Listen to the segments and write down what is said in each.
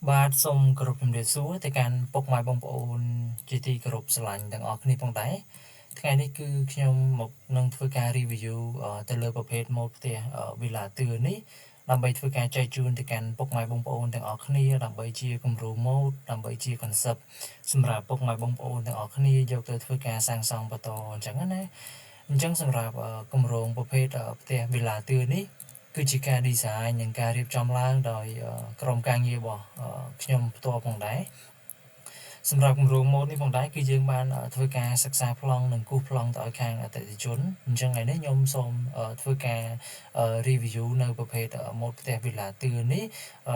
បាទសូមគោរពជំរាបសួរទៅកាន់ពុកម៉ែបងប្អូនជាទីគោរពស្រឡាញ់ទាំងអស់គ្នាផងដែរថ្ងៃនេះគឺខ្ញុំមកនឹងធ្វើការ review ទៅលើប្រភេទ mode ផ្ទះ Villa ទឿននេះដើម្បីធ្វើការចែកជូនទៅកាន់ពុកម៉ែបងប្អូនទាំងអស់គ្នាដើម្បីជាគំរូ mode ដើម្បីជា concept សម្រាប់ពុកម៉ែបងប្អូនទាំងអស់គ្នាយកទៅធ្វើការសាងសង់បន្តអញ្ចឹងណាអញ្ចឹងសម្រាប់គម្រោងប្រភេទផ្ទះ Villa ទឿននេះគឺជាការ design និងការរៀបចំឡើងដោយក្រុមការងាររបស់ខ្ញុំផ្ទាល់ផងដែរសម្រាប់គម្រោង mode នេះផងដែរគឺយើងបានធ្វើការសិក្សាប្លង់និងគូសប្លង់ទៅឲ្យខាងអតិថិជនអញ្ចឹងថ្ងៃនេះខ្ញុំសូមធ្វើការ review នៅប្រភេទ mode ផ្ទះ Villa ទឿននេះ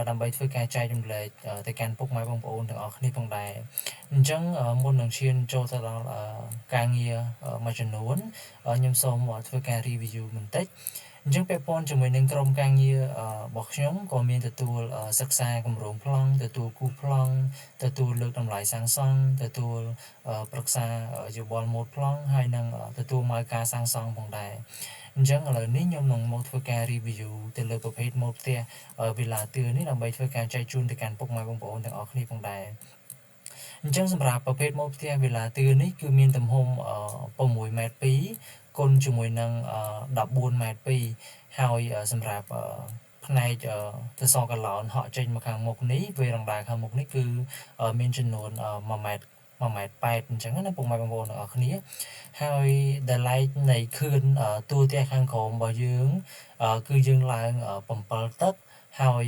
ដើម្បីធ្វើការចែករំលែកទៅកាន់ពុកម៉ែបងប្អូនទាំងអស់គ្នាផងដែរអញ្ចឹងមុននឹងឈានចូលទៅដល់ការងារមួយចំនួនខ្ញុំសូមធ្វើការ review បន្តិចអញ្ចឹងពាក់ព័ន្ធជាមួយនឹងក្រុមការងាររបស់ខ្ញុំក៏មានទទួលសិក្សាគម្រោងប្លង់ទទួលគូសប្លង់ទទួលលើកតម្លៃសាងសង់ទទួលប្រឹក្សាយោបល់ម៉ូដប្លង់ហើយនឹងទទួលមកការសាងសង់ផងដែរអញ្ចឹងឥឡូវនេះខ្ញុំនឹងមកធ្វើការ review ទៅលើប្រភេទម៉ូដផ្ទះ Villa ទឿននេះដើម្បីធ្វើការចែកជូនទៅកាន់ពុកម៉ែបងប្អូនទាំងអស់គ្នាផងដែរអញ្ចឹងសម្រាប់ប្រភេទម៉ូដផ្ទះ Villa ទឿននេះគឺមានទំហំ6.2 ម៉ែត្រគុណជាមួយនឹង14.2 ម៉ែត្រហើយសម្រាប់ផ្នែកទៅសកឡោនហក់ចេញមកខាងមុខនេះវេរ៉ង់ដាខាងមុខនេះគឺមានចំនួន1ម៉ែត្រ1.8 ម៉ែត្រអញ្ចឹងណាពុកម៉ែបងប្អូនទាំងអស់គ្នាហើយតម្លៃនៃខឿនតួផ្ទះខាងក្រោមរបស់យើងគឺយើងឡើង7ទឹកហើយ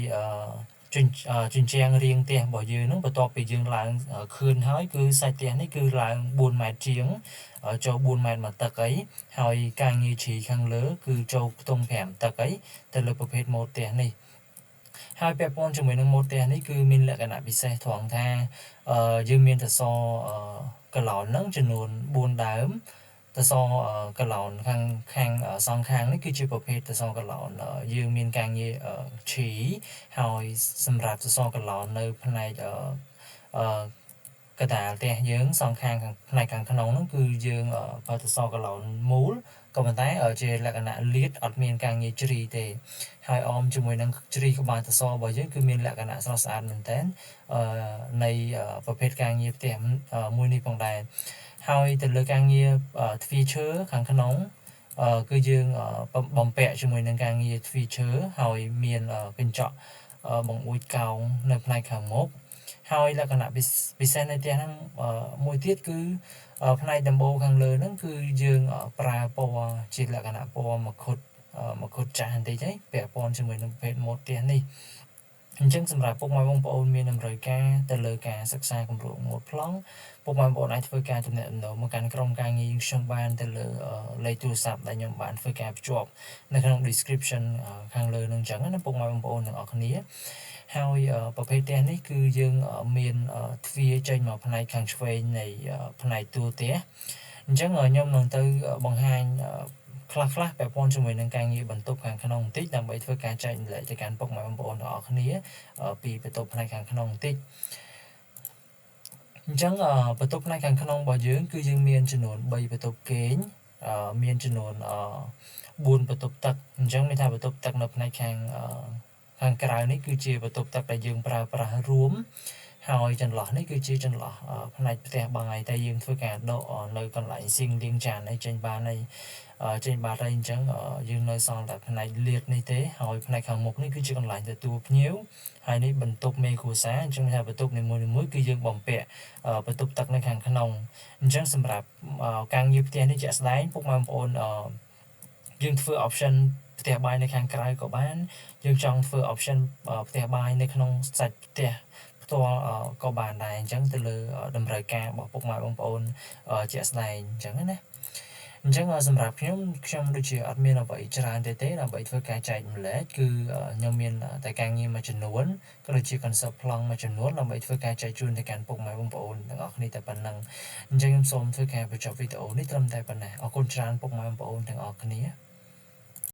ជញ្ជាំងរាងផ្ទះរបស់យើងនឹងបន្ទាប់ពីយើងឡើងខឿនហើយគឺសាច់ផ្ទះនេះគឺឡើង4 ម៉ែត្រជាងចូល4 ម៉ែត្រមួយទឹកអីហើយការងារជ្រីខាងលើគឺចូលខ្ទង់5ទឹកអីទៅលើប្រភេទម៉ូដផ្ទះនេះហើយពាក់ព័ន្ធជាមួយនឹងម៉ូដផ្ទះនេះគឺមានលក្ខណៈពិសេសត្រង់ថាយើងមានសសរកឡោនហ្នឹងចំនួន4ដើមសសរកឡោនខាងសងខាងនេះគឺជាប្រភេទសសរកឡោនយើងមានការងារជ្រីហើយសម្រាប់សសរកឡោននៅផ្នែកកដាលផ្ទះយើងសងខាងផ្នែកខាងក្នុងហ្នឹងគឺយើងបើសសរកឡោនមូលក៏ប៉ុន្តែជាលក្ខណៈលាតអត់មានការងារជ្រីទេហើយអមជាមួយនឹងជ្រីក្បាលសសររបស់យើងគឺមានលក្ខណៈស្រស់ស្អាតមែនទែននៃប្រភេទការងារផ្ទះមួយនេះផងដែរហើយទៅលើការងារទ្វារឈើខាងក្នុងគឺយើងបំពាក់ជាមួយនឹងការងារទ្វារឈើហើយមានកញ្ចក់បង្អួចកោងនៅផ្នែកខាងមុខហើយលក្ខណៈពិសេសនៃផ្ទះហ្នឹងមួយទៀតគឺផ្នែកដំបូលខាងលើហ្នឹងគឺយើងប្រើពណ៌ជាលក្ខណៈពណ៌មង្ឃុតចាស់បន្តិចហីពាក់ព័ន្ធជាមួយនឹងប្រភេទម៉ូដផ្ទះនេះអញ្ចឹងសម្រាប់ពុកម៉ែបងប្អូនមានតម្រូវការទៅលើការសិក្សាគម្រោងម៉ូដប្លង់ពុកម៉ែបងប្អូនអាចធ្វើការទំនាក់ទំនងមកកាន់ក្រុមការងារខ្ញុំបានទៅលើលេខទូរស័ព្ទដែលខ្ញុំបានធ្វើការភ្ជាប់នៅក្នុង description ខាងលើនឹងអញ្ចឹងណាពុកម៉ែបងប្អូនទាំងអស់គ្នាហើយប្រភេទផ្ទះនេះគឺយើងមានទ្វារចេញមកផ្នែកខាងឆ្វេងនៃផ្នែកតួផ្ទះអញ្ចឹងខ្ញុំនឹងទៅបង្ហាញខ្លះពាក់ព័ន្ធជាមួយនឹងការងារបន្ទប់ខាងក្នុងបន្តិចដើម្បីធ្វើការចែកម្លែកទៅកាន់ពុកម៉ែបងប្អូនទាំងអស់គ្នាពីបន្ទប់ផ្នែកខាងក្នុងបន្តិចអញ្ចឹងបន្ទប់ផ្នែកខាងក្នុងរបស់យើងគឺយើងមានចំនួន3បន្ទប់គេងមានចំនួន4បន្ទប់ទឹកអញ្ចឹងមានថាបន្ទប់ទឹកនៅផ្នែកខាងក្រៅនេះគឺជាបន្ទប់ទឹកដែលយើងប្រើប្រាស់រួមហើយចន្លោះនេះគឺជាចន្លោះផ្នែកផ្ទះបាយតែយើងធ្វើការដកនៅកន្លែងស៊ីងលាងចានអីចេញបានហើយចេញបាត់ហើយអញ្ចឹងយើងនៅសល់តែផ្នែកលាតនេះទេហើយផ្នែកខាងមុខនេះគឺជាកន្លែងទទួលភ្ញៀវហើយនេះបន្ទប់មេគ្រួសារអញ្ចឹងថាបន្ទប់នីមួយៗគឺយើងបំពាក់បន្ទប់ទឹកនៅខាងក្នុងអញ្ចឹងសម្រាប់ការងារផ្ទះនេះជាក់ស្ដែងពុកម៉ែបងប្អូនយើងធ្វើ option ផ្ទះបាយនៅខាងក្រៅក៏បានយើងចង់ធ្វើ option ផ្ទះបាយនៅក្នុងសាច់ផ្ទះផ្ទាល់ក៏បានដែរអញ្ចឹងទៅលើតម្រូវការរបស់ពុកម៉ែបងប្អូនជាក់ស្ដែងអញ្ចឹងណាអញ្ចឹងសម្រាប់ខ្ញុំដូចជាអត់មានអ្វីច្រើនទេដើម្បីធ្វើការចែកម្លែកគឺខ្ញុំមានតែការងារមួយចំនួនក៏ដូចជា concept ប្លង់មួយចំនួនដើម្បីធ្វើការចែកជូនទៅកាន់ពុកម៉ែបងប្អូនទាំងអស់គ្នាតែប៉ុណ្ណឹងអញ្ចឹងខ្ញុំសូមធ្វើការបញ្ចប់វីដេអូនេះត្រឹមតែប៉ុណ្ណេះអរគុណច្រើនពុកម៉ែបងប្អូនទាំងអស់គ្នា